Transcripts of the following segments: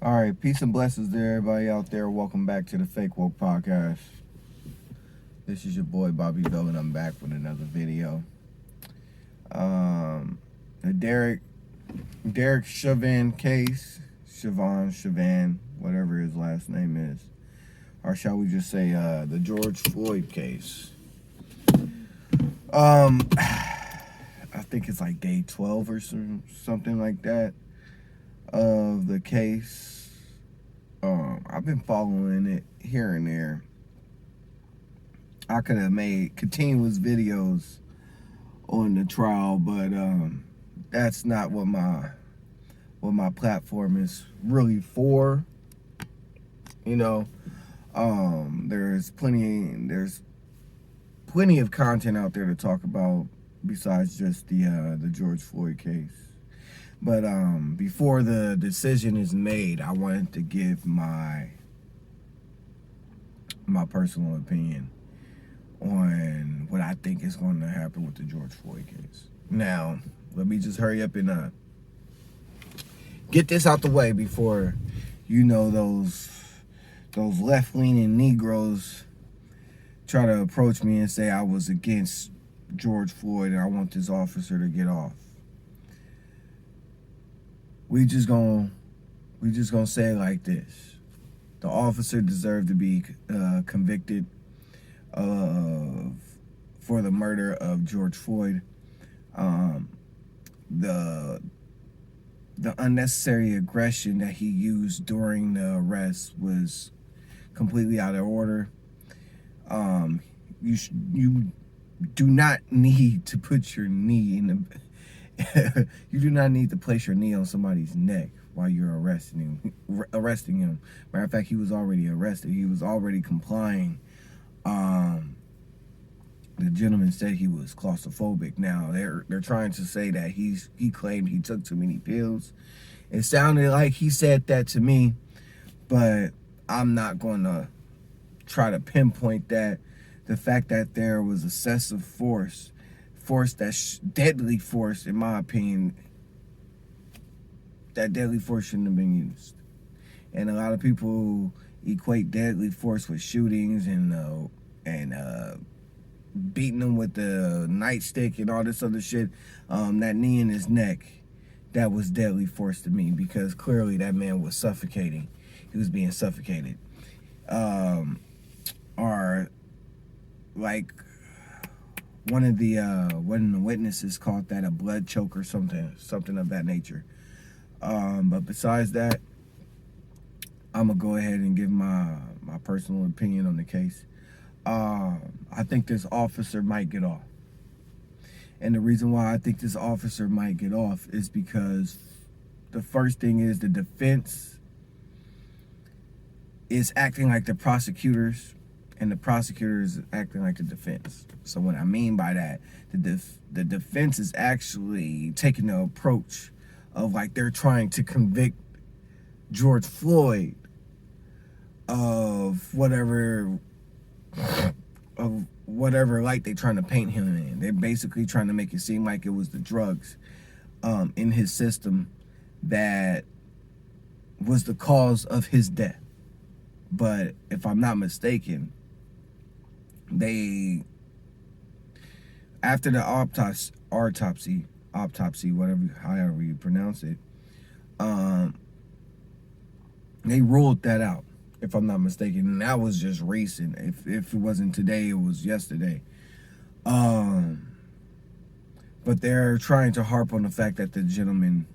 All right, peace and blessings to everybody out there. Welcome back to the Fake Woke Podcast. This is your boy Bobby VILN, and I'm back with another video. The Derek Chauvin case, Chauvin, whatever his last name is, or shall we just say the George Floyd case. I think it's like day 12 or something like that of the case. I've been following it here and there. I could have made continuous videos on the trial, but that's not what my platform is really for. You know, there's plenty of content out there to talk about besides just the George Floyd case. But before the decision is made, I wanted to give my personal opinion on what I think is going to happen with the George Floyd case. Now, let me just hurry up and get this out the way before, those left-leaning Negroes try to approach me and say I was against George Floyd and I want this officer to get off. We just gonna say it like this: the officer deserved to be convicted for the murder of George Floyd. The unnecessary aggression that he used during the arrest was completely out of order. You do not need to put your knee in the you do not need to place your knee on somebody's neck while you're arresting him. Matter of fact, he was already arrested. He was already complying. The gentleman said he was claustrophobic. Now they're trying to say that he claimed he took too many pills. It sounded like he said that to me, but I'm not going to try to pinpoint that. The fact that there was excessive force that's deadly force, in my opinion, that deadly force shouldn't have been used. And a lot of people equate deadly force with shootings and beating them with the nightstick and all this other shit. That knee in his neck, that was deadly force to me, because clearly that man was suffocating. He was being suffocated. Or like one of the witnesses called that a blood choke or something of that nature. But besides that, I'm gonna go ahead and give my personal opinion on the case. I think this officer might get off. And the reason why I think this officer might get off is because the first thing is the defense is acting like the prosecutors, and the prosecutors acting like the defense. So what I mean by that, the defense is actually taking the approach of like they're trying to convict George Floyd of whatever light they're trying to paint him in. They're basically trying to make it seem like it was the drugs in his system that was the cause of his death. But if I'm not mistaken, after the autopsy, however you pronounce it, they ruled that out, if I'm not mistaken, and that was just recent. If it wasn't today, it was yesterday. But they're trying to harp on the fact that the gentleman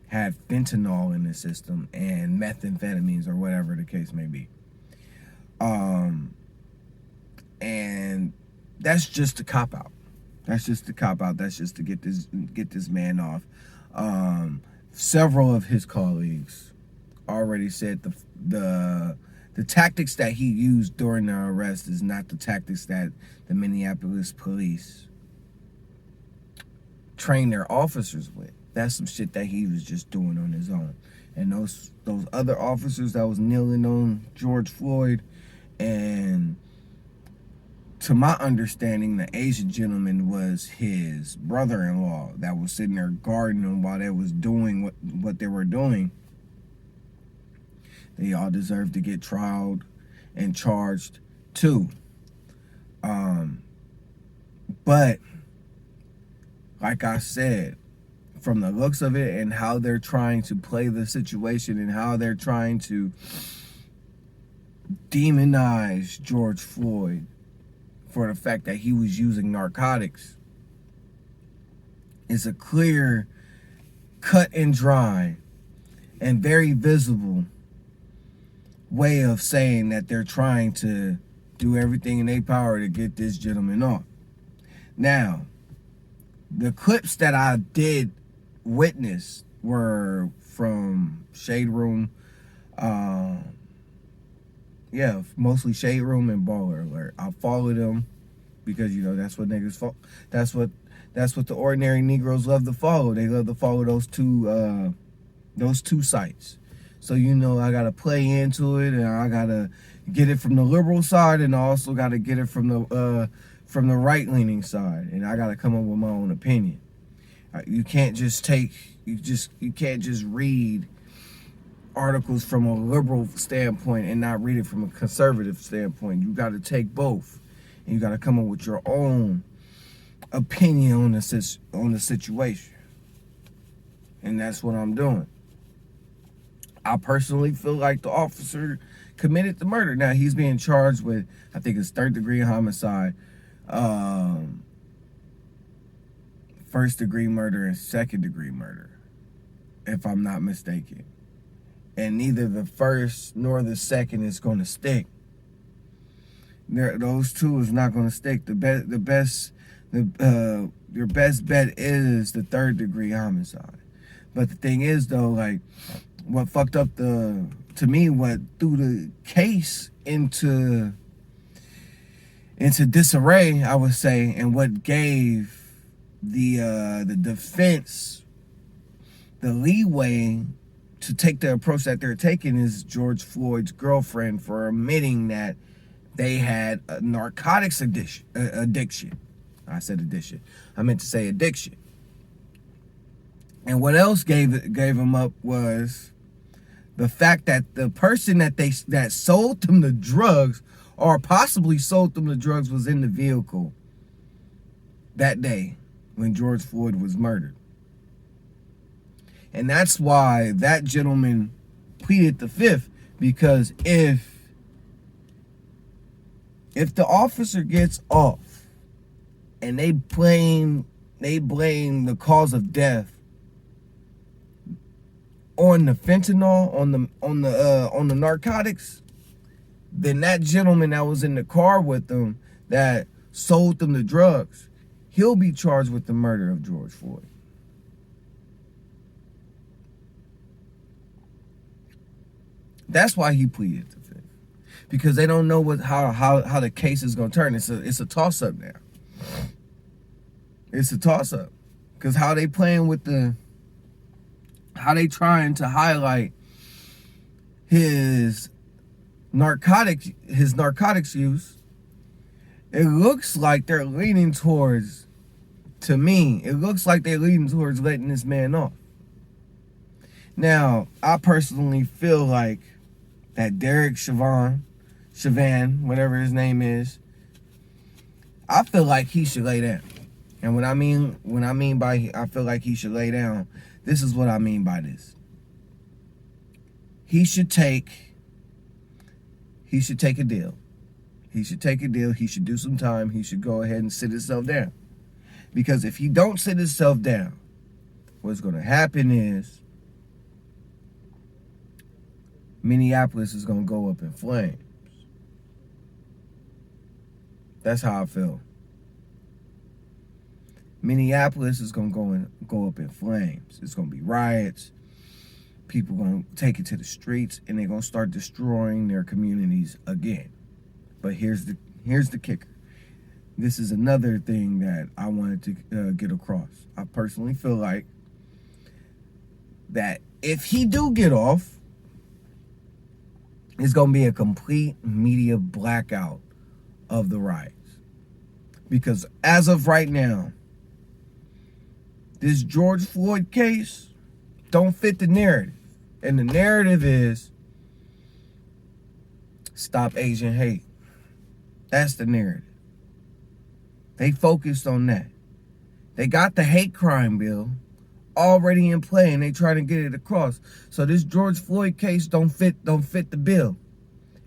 had fentanyl in his system and methamphetamines, or whatever the case may be. And that's just a cop-out. That's just to get this man off. Several of his colleagues already said the tactics that he used during the arrest is not the tactics that the Minneapolis police trained their officers with. That's some shit that he was just doing on his own. And those other officers that was kneeling on George Floyd, and to my understanding, the Asian gentleman was his brother-in-law that was sitting there guarding him while they was doing what they were doing. They all deserve to get trialed and charged too. But like I said, from the looks of it and how they're trying to play the situation and how they're trying to demonize George Floyd for the fact that he was using narcotics, it's a clear, cut and dry, and very visible way of saying that they're trying to do everything in their power to get this gentleman off. Now, the clips that I did witness were from Shade Room, mostly Shade Room and Baller Alert. I follow them because, you know, that's what niggas that's what the ordinary Negroes love to follow. They love to follow those two sites. So, you know, I gotta play into it, and I gotta get it from the liberal side, and I also gotta get it from the right-leaning side, and I gotta come up with my own opinion. You can't just read articles from a liberal standpoint and not read it from a conservative standpoint. You got to take both, and you got to come up with your own opinion on the situation, and that's what I'm doing. I personally feel like the officer committed the murder. Now, he's being charged with, I think it's 3rd-degree homicide, 1st-degree murder, and 2nd-degree murder, if I'm not mistaken. And neither the first nor the second is going to stick. Those two is not going to stick. Your best bet is the 3rd-degree homicide. But the thing is, though, like, what fucked up what threw the case into disarray, I would say, and what gave the defense the leeway to take the approach that they're taking is George Floyd's girlfriend for admitting that they had a narcotics addiction. I said addiction. I meant to say addiction. And what else gave them up was the fact that the person that sold them the drugs, or possibly sold them the drugs, was in the vehicle that day when George Floyd was murdered. And that's why that gentleman pleaded the 5th, because if the officer gets off and they blame the cause of death on the fentanyl, on the narcotics, then that gentleman that was in the car with them that sold them the drugs, he'll be charged with the murder of George Floyd. That's why he pleaded the 5th, because they don't know how the case is gonna turn. It's a toss up now. It's a toss up, because how they trying to highlight his narcotics use. It looks like they're leaning towards, to me, it looks like they're leaning towards letting this man off. Now, I personally feel like that Derek Chauvin, whatever his name is, I feel like he should lay down. And when I mean by I feel like he should lay down, this is what I mean by this. He should take a deal. He should take a deal. He should do some time. He should go ahead and sit himself down. Because if he don't sit himself down, what's going to happen is Minneapolis is going to go up in flames. That's how I feel. Minneapolis is going to go up in flames. It's going to be riots. People going to take it to the streets, and they're going to start destroying their communities again. But here's the kicker. This is another thing that I wanted to get across. I personally feel like that if he do get off, it's going to be a complete media blackout of the riots. Because as of right now, this George Floyd case don't fit the narrative. And the narrative is Stop Asian hate. That's the narrative. They focused on that. They got the hate crime bill already in play, and they trying to get it across. So this George Floyd case don't fit the bill.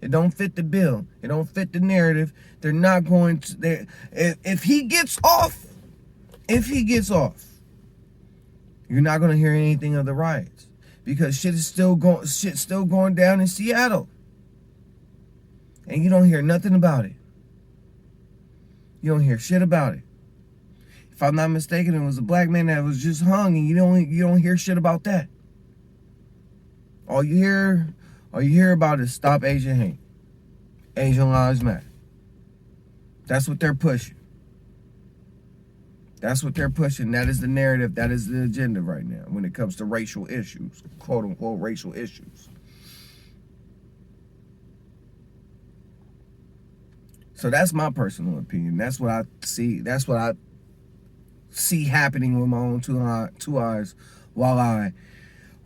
It don't fit the bill. It don't fit the narrative. They're not going to. If he gets off, you're not going to hear anything of the riots, because shit's still going down in Seattle, and you don't hear nothing about it. You don't hear shit about it. If I'm not mistaken, it was a black man that was just hung, and you don't hear shit about that. All you hear about is stop Asian hate. Asian lives matter. That's what they're pushing. That's what they're pushing. That is the narrative. That is the agenda right now when it comes to racial issues, quote unquote racial issues. So that's my personal opinion. That's what I see. That's what I see happening with my own two eyes while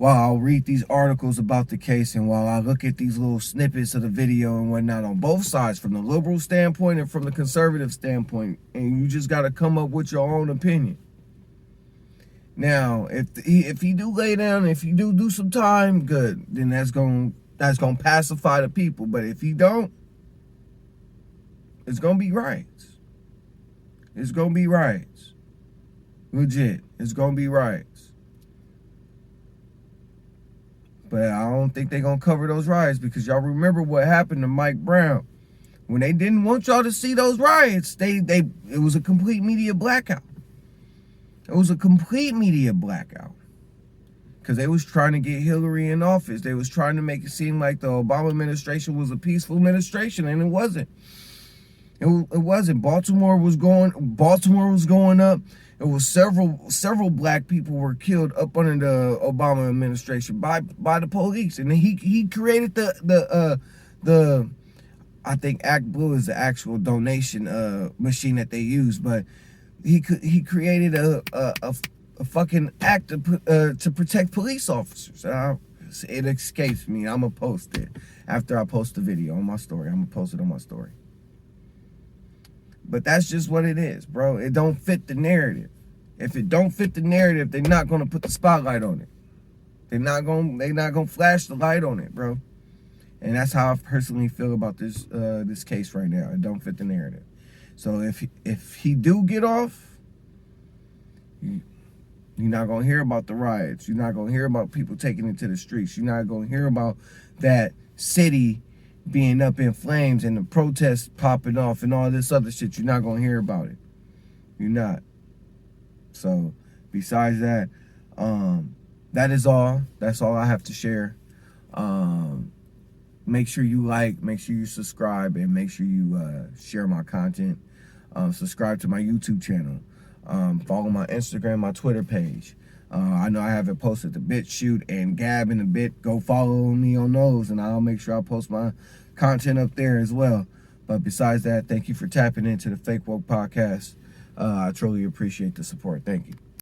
I'll read these articles about the case, and while I look at these little snippets of the video and whatnot on both sides, from the liberal standpoint and from the conservative standpoint, and you just got to come up with your own opinion. Now, if he do lay down, if you do some time, good, then that's gonna pacify the people. But if he don't, it's gonna be riots. It's gonna be riots. Legit, it's gonna be riots. But I don't think they're going to cover those riots, because y'all remember what happened to Mike Brown. When they didn't want y'all to see those riots, it was a complete media blackout. It was a complete media blackout. Because they was trying to get Hillary in office. They was trying to make it seem like the Obama administration was a peaceful administration, and it wasn't. It wasn't. Baltimore was going up. It was several black people were killed up under the Obama administration by the police, and then he created the I think Act Blue is the actual donation machine that they use, but he created a fucking act to protect police officers. It escapes me. I'm gonna post it after I post the video on my story. I'm gonna post it on my story. But that's just what it is, bro. It don't fit the narrative. If it don't fit the narrative, they're not gonna put the spotlight on it. They're not gonna flash the light on it, bro. And that's how I personally feel about this case right now. It don't fit the narrative. So if he do get off, you're not gonna hear about the riots. You're not gonna hear about people taking it to the streets. You're not gonna hear about that city being up in flames and the protests popping off and all this other shit. You're not gonna hear about it. You're not. So besides that, that is all. That's all I have to share. Make sure you like, make sure you subscribe, and make sure you share my content. Subscribe to my YouTube channel. Follow my Instagram, my Twitter page. I know I haven't posted the BitChute and Gab in a bit. Go follow me on those, and I'll make sure I post my content up there as well. But besides that, thank you for tapping into the Fake Woke Podcast. I truly appreciate the support. Thank you.